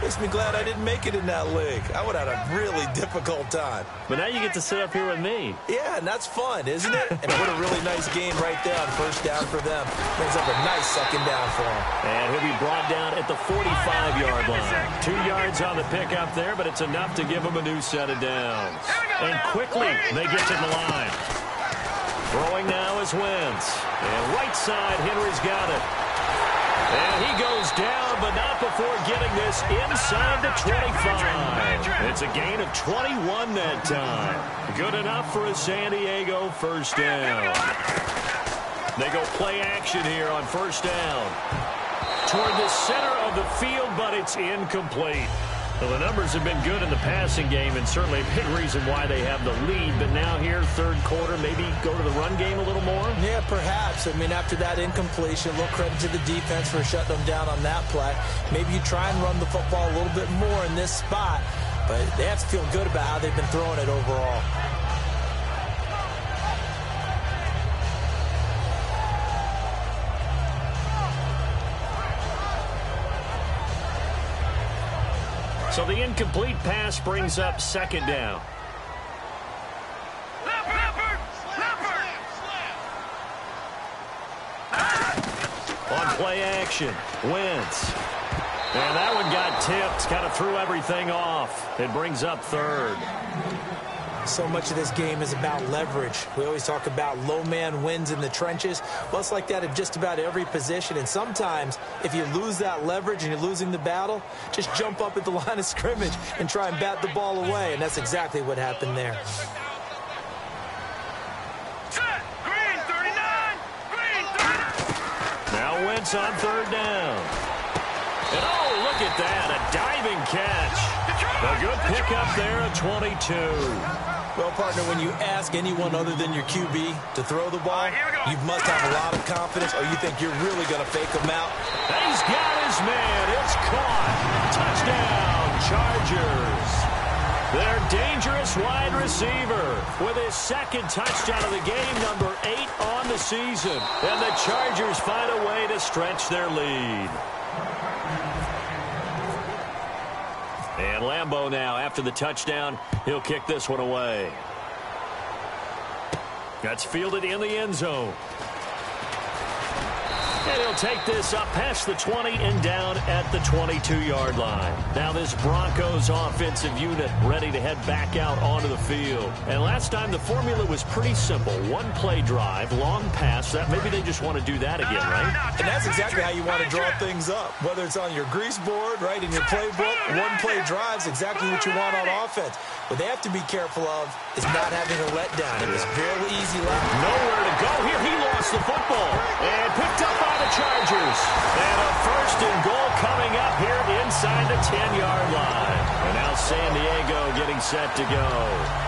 Speaker 3: makes me glad I didn't make it in that league. I would have had a really difficult time.
Speaker 2: But now you get to sit up here with me.
Speaker 3: Yeah, and that's fun, isn't it? And what a really nice game right there on 1st down for them. Brings up a nice 2nd down for him.
Speaker 2: And he'll be brought down at the 45-yard line. 2 yards on the pickup there, but it's enough to give him a new set of downs. And quickly, they get to the line. Throwing now is Wentz. And right side, Henry's got it. And he goes down, but not before getting this inside the 25. It's a gain of 21 that time. Good enough for a San Diego 1st down. They go play action here on first down. Toward the center of the field, but it's incomplete. Well, the numbers have been good in the passing game, and certainly a big reason why they have the lead. But now here, third quarter, maybe go to the run game a little more?
Speaker 3: Yeah, perhaps. I mean, after that incompletion, a little credit to the defense for shutting them down on that play. Maybe you try and run the football a little bit more in this spot, but they have to feel good about how they've been throwing it overall.
Speaker 2: So the incomplete pass brings up second down. On play action, Wentz. And that one got tipped, kind of threw everything off. It brings up third.
Speaker 3: So much of this game is about leverage. We always talk about low man wins in the trenches. Well, it's like that at just about every position. And sometimes, if you lose that leverage and you're losing the battle, just jump up at the line of scrimmage and try and bat the ball away. And that's exactly what happened there.
Speaker 4: Green 39! Green 39!
Speaker 2: Now Wentz on third down. And oh, look at that, a diving catch. A good pickup there at 22.
Speaker 3: Well, partner, when you ask anyone other than your QB to throw the ball, you must have a lot of confidence, or you think you're really going to fake them out.
Speaker 2: He's got his man. It's caught. Touchdown, Chargers. Their dangerous wide receiver with his second touchdown of the game, number 8 on the season. And the Chargers find a way to stretch their lead. And Lambeau now, after the touchdown, he'll kick this one away. That's fielded in the end zone. And he'll take this up past the 20 and down at the 22-yard line. Now this Broncos offensive unit ready to head back out onto the field. And last time the formula was pretty simple. One play drive, long pass. That maybe they just want to do that again, right?
Speaker 3: And that's exactly how you want to draw things up. Whether it's on your grease board, right, in your playbook, one play drive's exactly what you want on offense. What they have to be careful of is not having a letdown. It was fairly easy left.
Speaker 2: Nowhere to go here. He lost the football. And picked up by the Chargers. And a first and goal coming up here inside the 10-yard line. And now San Diego getting set to go.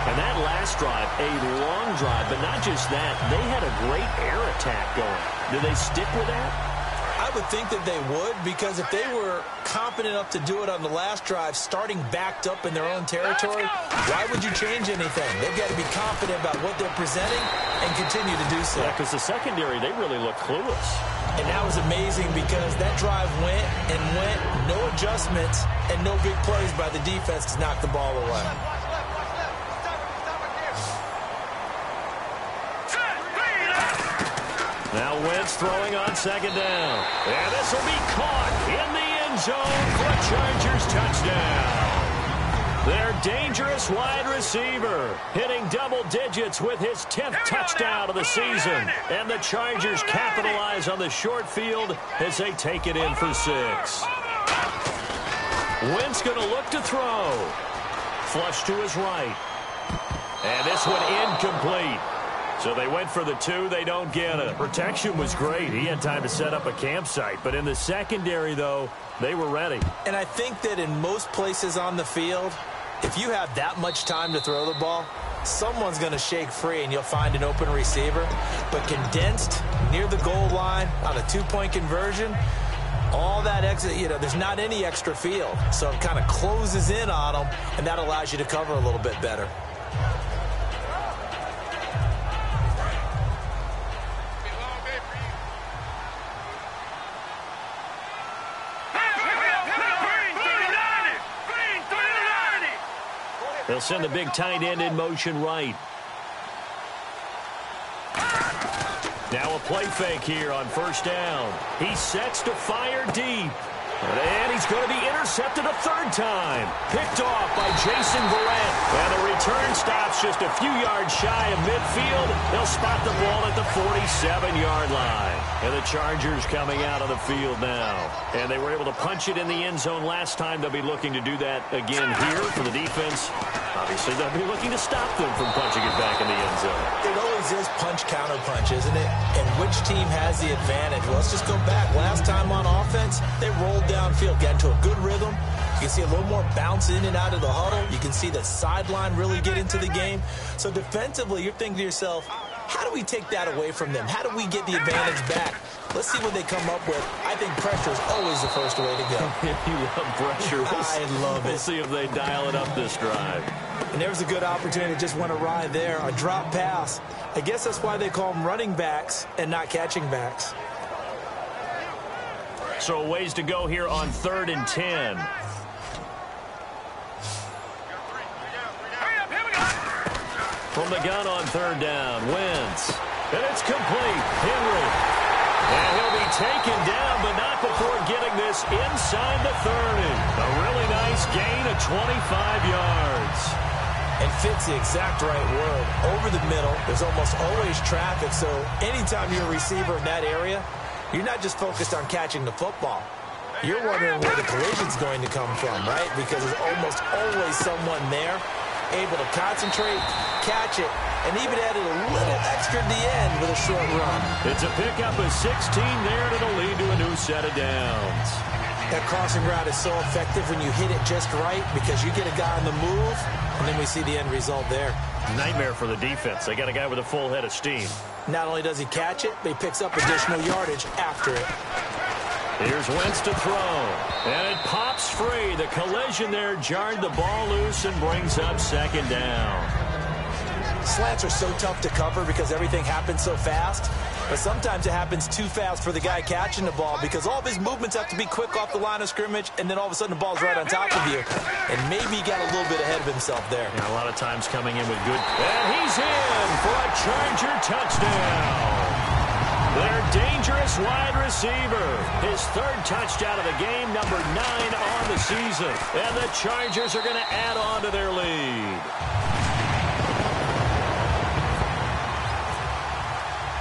Speaker 2: And that last drive, a long drive, but not just that. They had a great air attack going. Do they stick with that?
Speaker 3: I would think that they would, because if they were competent enough to do it on the last drive, starting backed up in their own territory, why would you change anything? They've got to be confident about what they're presenting and continue to do so.
Speaker 2: Yeah, because the secondary, they really look clueless.
Speaker 3: And that was amazing because that drive went and went, no adjustments, and no big plays by the defense to knock the ball away.
Speaker 2: Now Wentz throwing on second down. And this will be caught in the end zone for a Chargers touchdown. Their dangerous wide receiver hitting double digits with his 10th touchdown of the season. And the Chargers capitalize on the short field as they take it in for 6. Wentz going to look to throw. Flush to his right. And this one incomplete. So they went for the 2. They don't get it. Protection was great. He had time to set up a campsite. But in the secondary, though, they were ready.
Speaker 3: And I think that in most places on the field, if you have that much time to throw the ball, someone's going to shake free and you'll find an open receiver. But condensed near the goal line on a 2-point conversion, all that exit, there's not any extra field. So it kind of closes in on them, and that allows you to cover a little bit better.
Speaker 2: They'll send the big tight end in motion right. Now a play fake here on first down. He sets to fire deep. And he's going to be intercepted a third time. Picked off by Jason Verrett. And the return stops just a few yards shy of midfield. They'll spot the ball at the 47-yard line. And the Chargers coming out of the field now. And they were able to punch it in the end zone last time. They'll be looking to do that again here for the defense. Obviously, they'll be looking to stop them from punching it back in the end zone.
Speaker 3: It always is punch, counter punch, isn't it? And which team has the advantage? Well, let's just go back. Last time on offense, they rolled downfield, got into a good rhythm. You can see a little more bounce in and out of the huddle. You can see the sideline really get into the game. So defensively, you're thinking to yourself, how do we take that away from them? How do we get the advantage back? Let's see what they come up with. I think pressure is always the first way to go.
Speaker 2: You love pressure.
Speaker 3: I love it.
Speaker 2: We'll see if they dial it up this drive.
Speaker 3: And there's a good opportunity that just went awry there. A drop pass. I guess that's why they call them running backs and not catching backs.
Speaker 2: So a ways to go here on 3rd and 10. From the gun on 3rd down, Wentz. And it's complete. Henry. And he'll be taken down, but not before getting this inside the 30. A really nice gain of 25 yards.
Speaker 3: And fits the exact right word. Over the middle, there's almost always traffic, so anytime you're a receiver in that area, you're not just focused on catching the football. You're wondering where the collision's going to come from, right? Because there's almost always someone there able to concentrate, catch it, and even added a little extra at the end with a short run.
Speaker 2: It's a pickup of 16 there, and it'll lead to a new set of downs.
Speaker 3: That crossing route is so effective when you hit it just right because you get a guy on the move, and then we see the end result there.
Speaker 2: Nightmare for the defense. They got a guy with a full head of steam.
Speaker 3: Not only does he catch it, but he picks up additional yardage after it.
Speaker 2: Here's Wentz to throw. And it pops free. The collision there jarred the ball loose and brings up 2nd down.
Speaker 3: Slants are so tough to cover because everything happens so fast. But sometimes it happens too fast for the guy catching the ball because all of his movements have to be quick off the line of scrimmage, and then all of a sudden the ball's right on top of you. And maybe he got a little bit ahead of himself there.
Speaker 2: Yeah, a lot of times coming in with good. And he's in for a Charger touchdown. Their dangerous wide receiver. His 3rd touchdown of the game, number 9 on the season. And the Chargers are going to add on to their lead.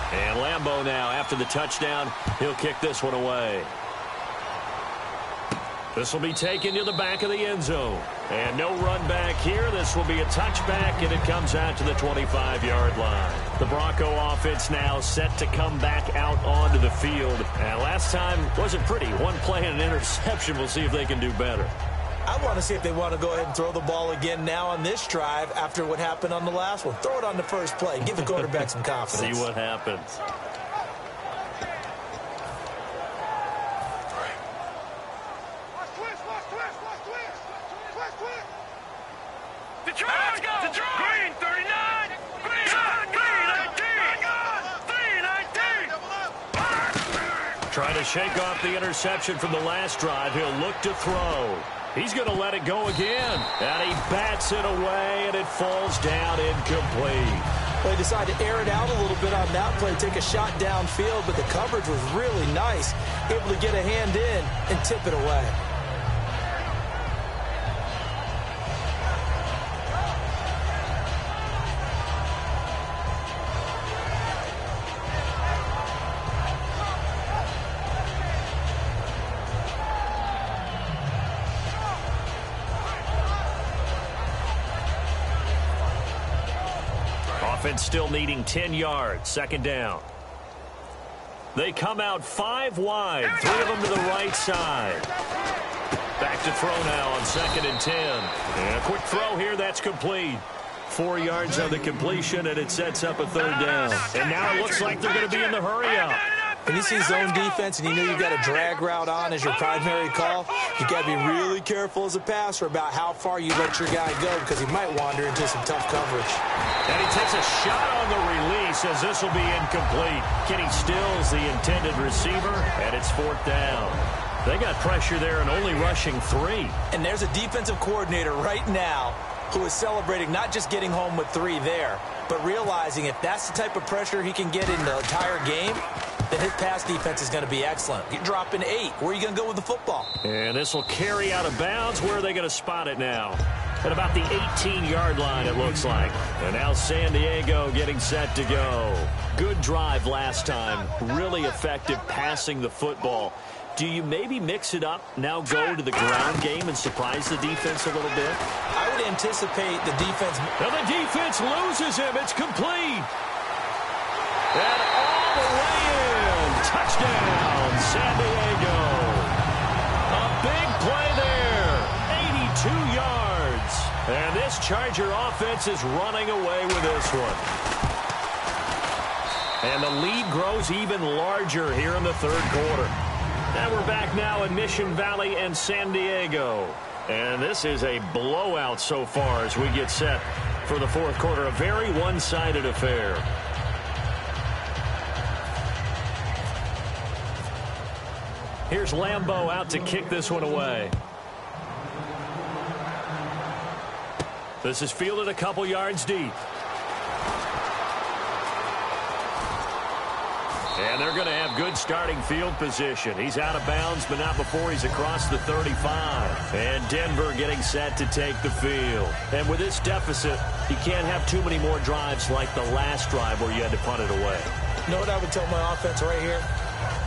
Speaker 2: And Lambeau now, after the touchdown, he'll kick this one away. This will be taken to the back of the end zone. And no run back here. This will be a touchback, and it comes out to the 25-yard line. The Bronco offense now set to come back out onto the field. And last time wasn't pretty. One play and an interception. We'll see if they can do better.
Speaker 3: I want to see if they want to go ahead and throw the ball again now on this drive after what happened on the last one. Throw it on the first play. Give the quarterback some confidence.
Speaker 2: See what happens.
Speaker 4: Green 39. Green 19.
Speaker 2: Trying to shake off the interception from the last drive. He'll look to throw. He's going to let it go again. And he bats it away, and it falls down incomplete.
Speaker 3: Well, he decided to air it out a little bit on that play, take a shot downfield, but the coverage was really nice. Able to get a hand in and tip it away.
Speaker 2: Offense still needing 10 yards. 2nd down. They come out 5 wide. 3 of them to the right side. Back to throw now on 2nd and 10. And a quick throw here. That's complete. 4 yards on the completion, and it sets up a 3rd down. And now it looks like they're going to be in the hurry-up.
Speaker 3: When you see zone defense and you know you've got a drag route on as your primary call, you've got to be really careful as a passer about how far you let your guy go because he might wander into some tough coverage.
Speaker 2: And he takes a shot on the release as this will be incomplete. Kenny Stills, the intended receiver, and it's 4th down. They got pressure there and only rushing 3.
Speaker 3: And there's a defensive coordinator right now who is celebrating not just getting home with 3 there, but realizing if that's the type of pressure he can get in the entire game, then his pass defense is going to be excellent. You're dropping 8. Where are you going to go with the football?
Speaker 2: And this will carry out of bounds. Where are they going to spot it now? At about the 18-yard line, it looks like. And now San Diego getting set to go. Good drive last time. Really effective passing the football. Do you maybe mix it up, now go to the ground game and surprise the defense a little bit?
Speaker 3: I would anticipate the defense.
Speaker 2: Now the defense loses him. It's complete. And all the way Touchdown, San Diego. A big play there. 82 yards. And this Charger offense is running away with this one. And the lead grows even larger here in the third quarter. And we're back now in Mission Valley and San Diego. And this is a blowout so far as we get set for the fourth quarter. A very one-sided affair. Here's Lambeau out to kick this one away. This is fielded a couple yards deep. And they're going to have good starting field position. He's out of bounds, but not before he's across the 35. And Denver getting set to take the field. And with this deficit, you can't have too many more drives like the last drive where you had to punt it away.
Speaker 3: You know what I would tell my offense right here?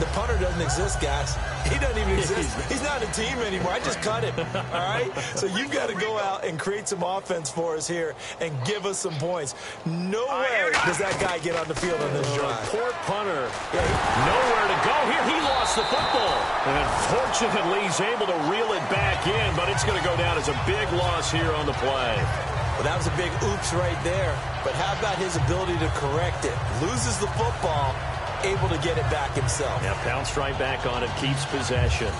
Speaker 3: The punter doesn't exist, guys. He doesn't even exist. He's not a team anymore. I just cut him, all right? So you've got to go out and create some offense for us here and give us some points. No way does that guy get on the field on this drive.
Speaker 2: Poor punter. Nowhere to go here. He lost the football. And fortunately, he's able to reel it back in, but it's going to go down as a big loss here on the play.
Speaker 3: Well, that was a big oops right there. But how about his ability to correct it? Loses the football, able to get it back himself.
Speaker 2: Yeah, pounced right back on it, keeps possession.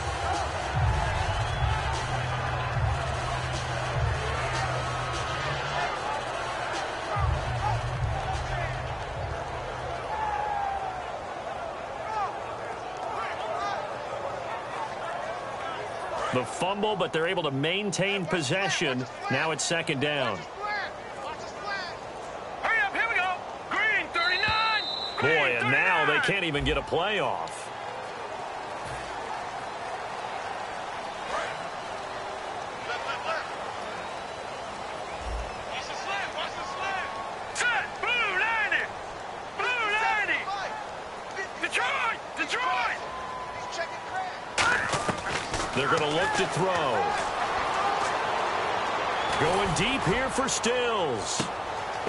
Speaker 2: The fumble, but they're able to maintain possession. Now it's second down.
Speaker 4: Hurry up, here we go. Green, 39.
Speaker 2: Boy, and now they can't even get a play off.
Speaker 4: Watch the slant, watch the slant. Set, blue 90. Blue 90. Detroit, Detroit. He's checking crack.
Speaker 2: They're going to look to throw. Going deep here for Stills.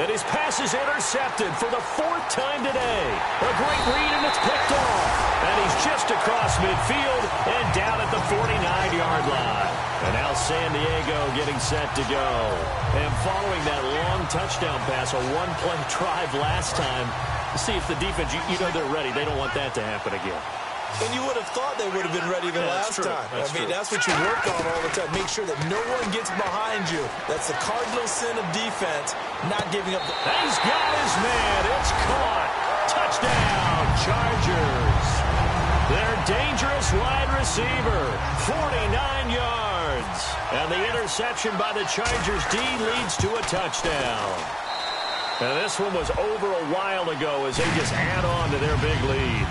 Speaker 2: And his pass is intercepted for the fourth time today. A great read, and it's picked off. And he's just across midfield and down at the 49-yard line. And now San Diego getting set to go. And following that long touchdown pass, a one-play drive last time, see if the defense, you know they're ready. They don't want that to happen again.
Speaker 3: And you would have thought they would have been ready the last time. That's what you work on all the time. Make sure that no one gets behind you. That's the cardinal sin of defense, not giving up.
Speaker 2: He's got his man. It's caught. Touchdown, Chargers. Their dangerous wide receiver, 49 yards. And the interception by the Chargers D leads to a touchdown. And this one was over a while ago as they just add on to their big lead.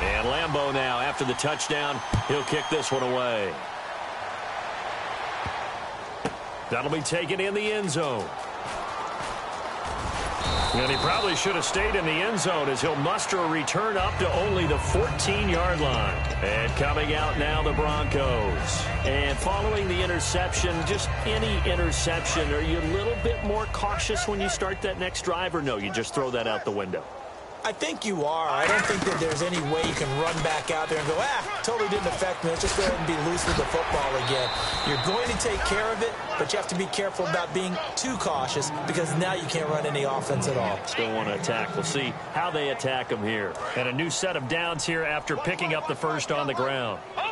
Speaker 2: And Lambeau now, after the touchdown, he'll kick this one away. That'll be taken in the end zone. And he probably should have stayed in the end zone as he'll muster a return up to only the 14-yard line. And coming out now, the Broncos. And following the interception, just any interception, are you a little bit more cautious when you start that next drive, or no, you just throw that out the window?
Speaker 3: I think you are. I don't think that there's any way you can run back out there and go, totally didn't affect me. Let's just go ahead and be loose with the football again. You're going to take care of it, but you have to be careful about being too cautious because now you can't run any offense at all.
Speaker 2: Still want to attack. We'll see how they attack them here. And a new set of downs here after picking up the first on the ground.
Speaker 4: Over.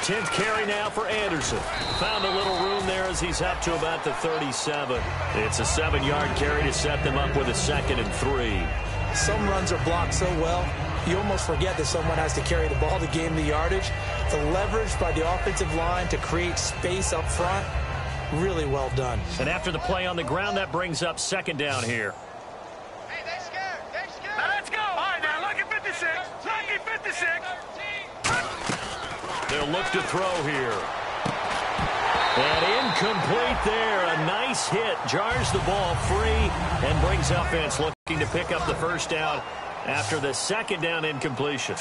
Speaker 2: 10th carry now for Anderson. Found a little room there as he's up to about the 37. It's a 7-yard carry to set them up with a 2nd and 3.
Speaker 3: Some runs are blocked so well, you almost forget that someone has to carry the ball to gain the yardage. The leverage by the offensive line to create space up front, really well done.
Speaker 2: And after the play on the ground, that brings up 2nd down here.
Speaker 4: Hey, they scared. Now let's go. All right, now look at 56. Look at 56.
Speaker 2: They'll look to throw here. And incomplete there. A nice hit. Jars the ball free and brings offense looking to pick up the first down after the 2nd down incompletion.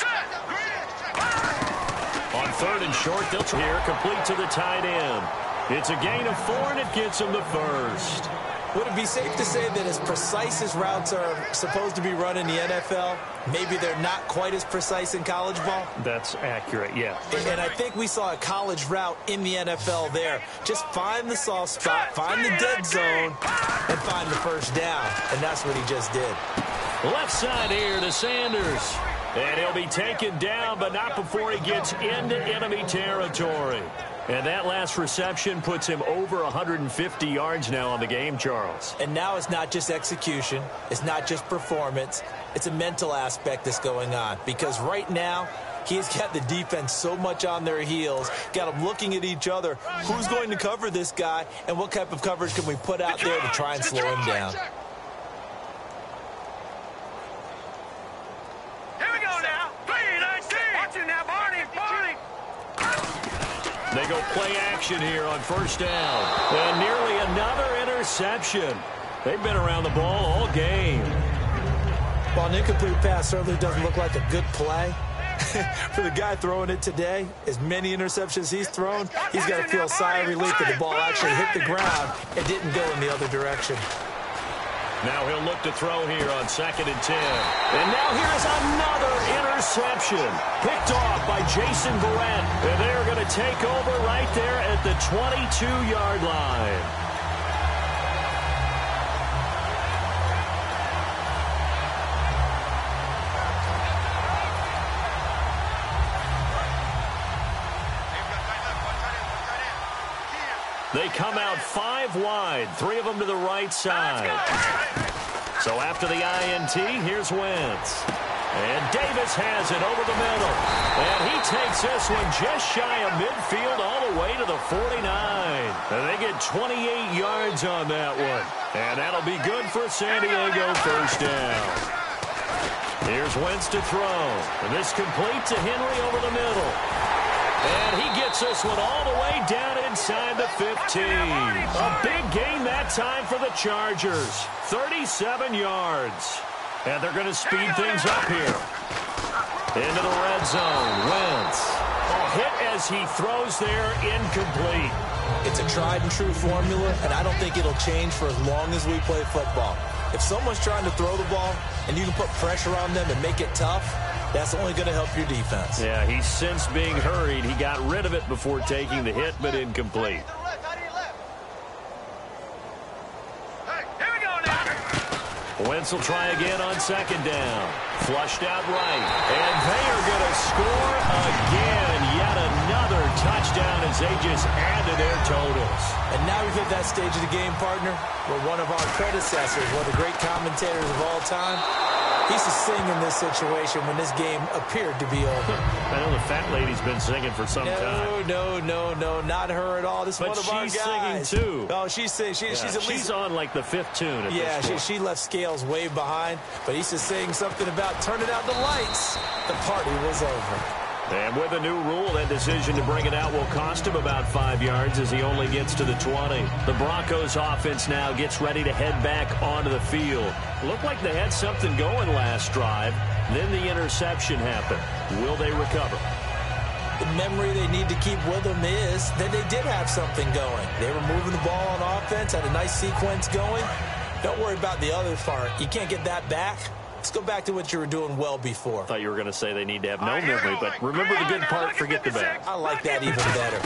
Speaker 2: On 3rd and short, they'll try here, complete to the tight end. It's a gain of 4, and it gets him the first.
Speaker 3: Would it be safe to say that as precise as routes are supposed to be run in the NFL, maybe they're not quite as precise in college ball?
Speaker 2: That's accurate, yeah.
Speaker 3: And I think we saw a college route in the NFL there. Just find the soft spot, find the dead zone, and find the first down. And that's what he just did.
Speaker 2: Left side here to Sanders. And he'll be taken down, but not before he gets into enemy territory. And that last reception puts him over 150 yards now on the game, Charles.
Speaker 3: And now it's not just execution. It's not just performance. It's a mental aspect that's going on. Because right now, he's got the defense so much on their heels, got them looking at each other. Who's going to cover this guy, and what type of coverage can we put out there to try and slow him down?
Speaker 4: Here we go now. 3-19. Watch it now, Barney.
Speaker 2: They go play action here on first down. And nearly another interception. They've been around the ball all game.
Speaker 3: Well, an incomplete pass certainly doesn't look like a good play. For the guy throwing it today, as many interceptions he's thrown, he's got to feel a sigh of relief that the ball actually hit the ground and didn't go in the other direction.
Speaker 2: Now he'll look to throw here on 2nd and 10. And now here's another interception. Picked off by Jason Verrett. And they're going to take over right there at the 22-yard line. They come out 5 wide, 3 of them to the right side. So after the INT, here's Wentz. And Davis has it over the middle. And he takes this one just shy of midfield all the way to the 49. And they get 28 yards on that one. And that'll be good for San Diego first down. Here's Wentz to throw. And this complete to Henry over the middle. And he gets this one all the way down inside the 15. A big gain that time for the Chargers. 37 yards. And they're going to speed things up here. Into the red zone. Wentz. Hit as he throws there, incomplete.
Speaker 3: It's a tried and true formula, and I don't think it'll change for as long as we play football. If someone's trying to throw the ball and you can put pressure on them and make it tough, that's only going to help your defense.
Speaker 2: Yeah, he's since being hurried. He got rid of it before taking the hit, but incomplete. Wentz will try again on 2nd down. Flushed out right. And they are going to score again. Yet another touchdown as they just add to their totals.
Speaker 3: And now we've hit that stage of the game, partner, where one of our predecessors, one of the great commentators of all time, he used to sing in this situation when this game appeared to be over.
Speaker 2: I know the fat lady's been singing for some time.
Speaker 3: No, not her at all. This is one of our guys.
Speaker 2: But she's singing, too.
Speaker 3: Oh, she's singing. She's
Speaker 2: on, like, the 5th tune at this point.
Speaker 3: She left Scales way behind, but he used to sing something about turning out the lights. The party was over.
Speaker 2: And with a new rule, that decision to bring it out will cost him about 5 yards as he only gets to the 20. The Broncos offense now gets ready to head back onto the field. Looked like they had something going last drive. Then the interception happened. Will they recover?
Speaker 3: The memory they need to keep with them is that they did have something going. They were moving the ball on offense, had a nice sequence going. Don't worry about the other part. You can't get that back. Let's go back to what you were doing well before.
Speaker 2: I thought you were going to say they need to have no memory, but remember the good part, forget the bad.
Speaker 3: I like that even better.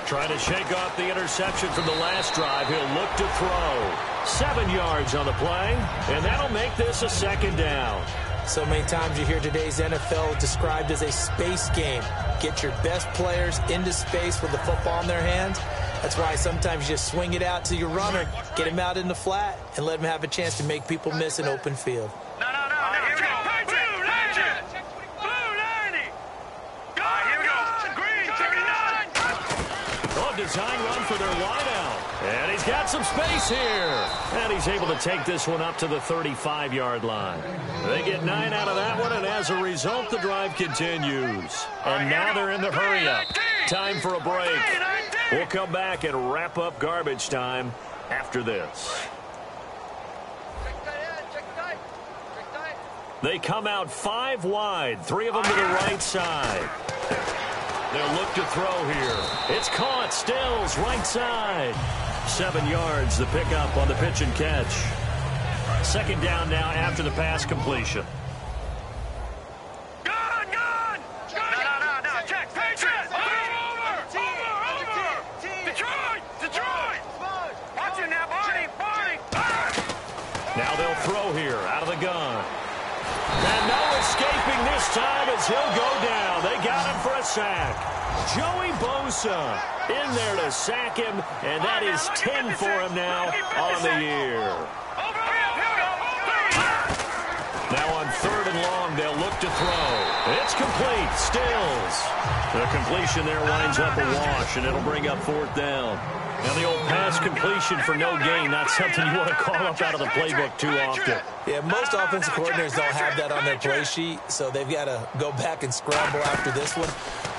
Speaker 2: Trying to shake off the interception from the last drive. He'll look to throw. 7 yards on the play, and that'll make this a 2nd down.
Speaker 3: So many times you hear today's NFL described as a space game. Get your best players into space with the football in their hands. That's why sometimes you just swing it out to your runner, get him out in the flat, and let him have a chance to make people miss an open field.
Speaker 4: No. Here we go. Blue 90. Blue 90. Here we go. Green 79.
Speaker 2: Design run for their wideout. And he's got some space here. And he's able to take this one up to the 35-yard line. They get 9 out of that one, and as a result, the drive continues. And now they're in the hurry-up. Time for a break. We'll come back and wrap up garbage time after this. They come out 5 wide, 3 of them to the right side. They'll look to throw here. It's caught. Stills, right side. 7 yards, the pickup on the pitch and catch. Second down now after the pass completion. Now they'll throw here out of the gun. And no escaping this time as he'll go down. They got him for a sack. Joey Bosa in there to sack him, and that is 10 for him now on the year. Now on 3rd and long, they'll look to throw. It's complete. Stills. The completion there winds up a wash, and it'll bring up 4th down. Now the old pass completion for no gain, not something you want to call up out of the playbook too often.
Speaker 3: Yeah, most offensive coordinators don't have that on their play sheet, so they've got to go back and scramble after this one.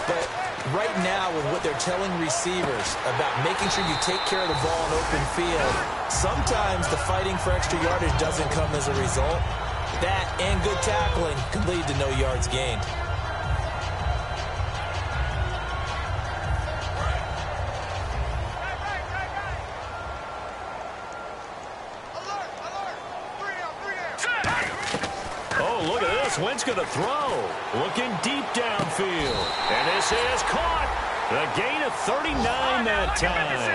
Speaker 3: But right now, with what they're telling receivers about making sure you take care of the ball in open field, sometimes the fighting for extra yardage doesn't come as a result. That and good tackling can lead to no yards gained.
Speaker 2: Look at this. Wentz going to throw. Looking deep downfield. And this is caught. A gain of 39 that time.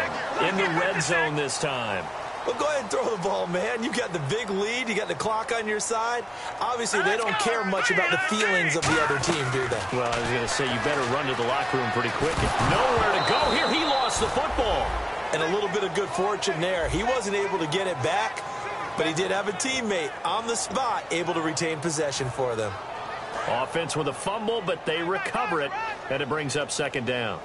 Speaker 2: In the red zone this time.
Speaker 3: Well, go ahead and throw the ball, man. You got the big lead. You got the clock on your side. Obviously, they don't care much about the feelings of the other team, do they?
Speaker 2: Well, I was going to say, you better run to the locker room pretty quick. Nowhere to go here. He lost the football.
Speaker 3: And a little bit of good fortune there. He wasn't able to get it back. But he did have a teammate on the spot able to retain possession for them.
Speaker 2: Offense with a fumble, but they recover it, and it brings up 2nd down.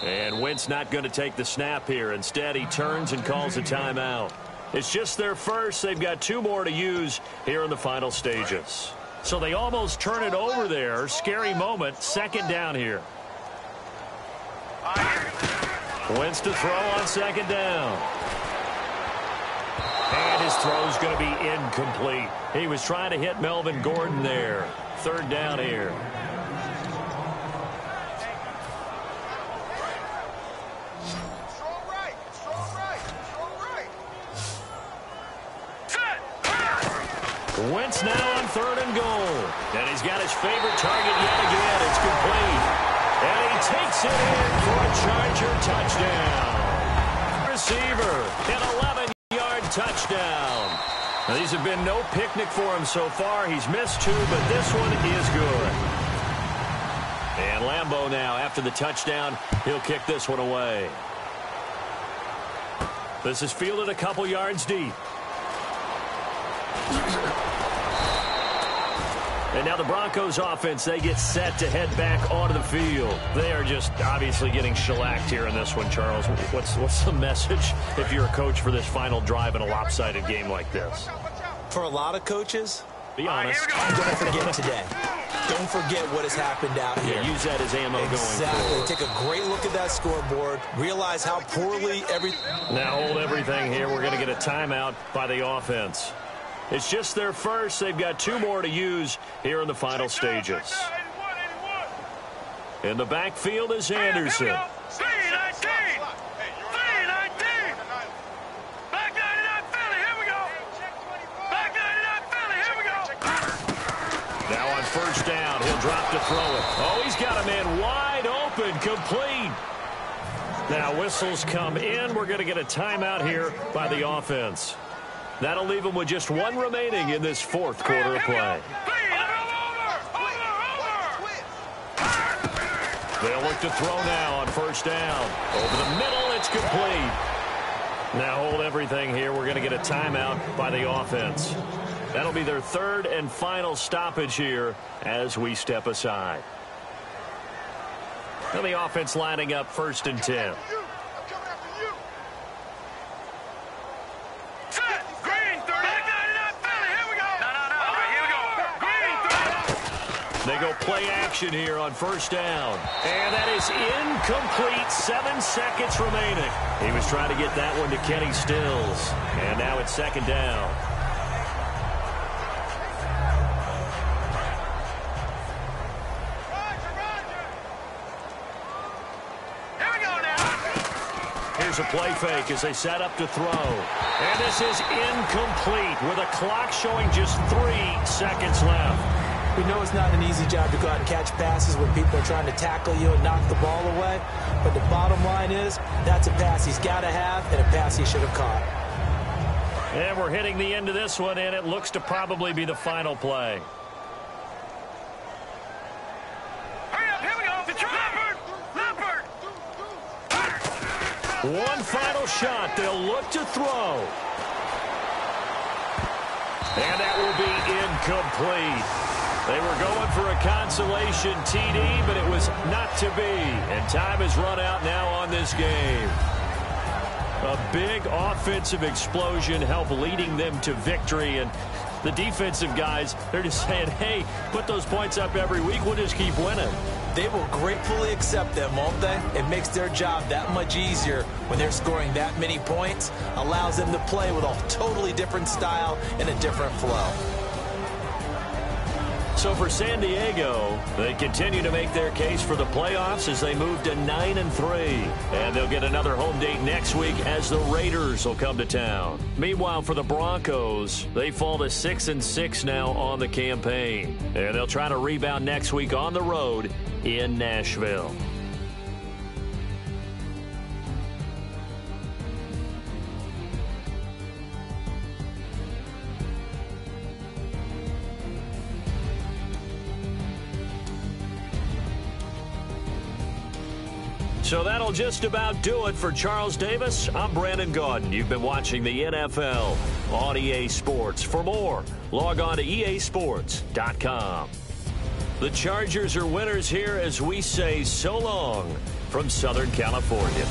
Speaker 2: And Wentz not going to take the snap here. Instead, he turns and calls a timeout. It's just their first. They've got 2 more to use here in the final stages. So they almost turn it over there. Scary moment. 2nd down here. Wentz to throw on 2nd down. And his throw's going to be incomplete. He was trying to hit Melvin Gordon there. 3rd down here. Wentz now on 3rd and goal. And he's got his favorite target yet again. It's complete. And he takes it in for a Charger touchdown. Receiver, an 11-yard touchdown. Now, these have been no picnic for him so far. He's missed 2, but this one is good. And Lambeau now, after the touchdown, he'll kick this one away. This is fielded a couple yards deep. And now the Broncos offense, they get set to head back onto the field. They are just obviously getting shellacked here in this one, Charles. What's the message if you're a coach for this final drive in a lopsided game like this?
Speaker 3: For a lot of coaches,
Speaker 2: be honest,
Speaker 3: don't forget today. Don't forget what has happened out here.
Speaker 2: Yeah, use that as ammo going forward.
Speaker 3: Take a great look at that scoreboard. Realize how poorly
Speaker 2: Now hold everything here. We're going to get a timeout by the offense. It's just their first. They've got 2 more to use here in the final stages. In the backfield is Anderson. Now on 1st down, he'll drop to throw it. Oh, he's got a man wide open, complete. Now whistles come in. We're going to get a timeout here by the offense. That'll leave them with just 1 remaining in this 4th quarter of play. They'll look to throw now on 1st down. Over the middle, it's complete. Now hold everything here. We're going to get a timeout by the offense. That'll be their 3rd and final stoppage here as we step aside. Now the offense lining up 1st and 10. They go play action here on 1st down. And that is incomplete. 7 seconds remaining. He was trying to get that one to Kenny Stills. And now it's 2nd down. Here's a play fake as they set up to throw. And this is incomplete with a clock showing just 3 seconds left.
Speaker 3: We know it's not an easy job to go out and catch passes when people are trying to tackle you and knock the ball away. But the bottom line is, that's a pass he's got to have and a pass he should have caught.
Speaker 2: And we're hitting the end of this one, and it looks to probably be the final play.
Speaker 4: Hurry up, here we go. Leopard.
Speaker 2: One final shot. They'll look to throw. And that will be incomplete. They were going for a consolation TD, but it was not to be. And time has run out now on this game. A big offensive explosion helped leading them to victory. And the defensive guys, they're just saying, hey, put those points up every week. We'll just keep winning.
Speaker 3: They will gratefully accept them, won't they? It makes their job that much easier when they're scoring that many points. Allows them to play with a totally different style and a different flow.
Speaker 2: So for San Diego, they continue to make their case for the playoffs as they move to 9-3. And they'll get another home date next week as the Raiders will come to town. Meanwhile, for the Broncos, they fall to 6-6 now on the campaign. And they'll try to rebound next week on the road in Nashville. So that'll just about do it for Charles Davis. I'm Brandon Gaudin. You've been watching the NFL on EA Sports. For more, log on to easports.com. The Chargers are winners here as we say so long from Southern California.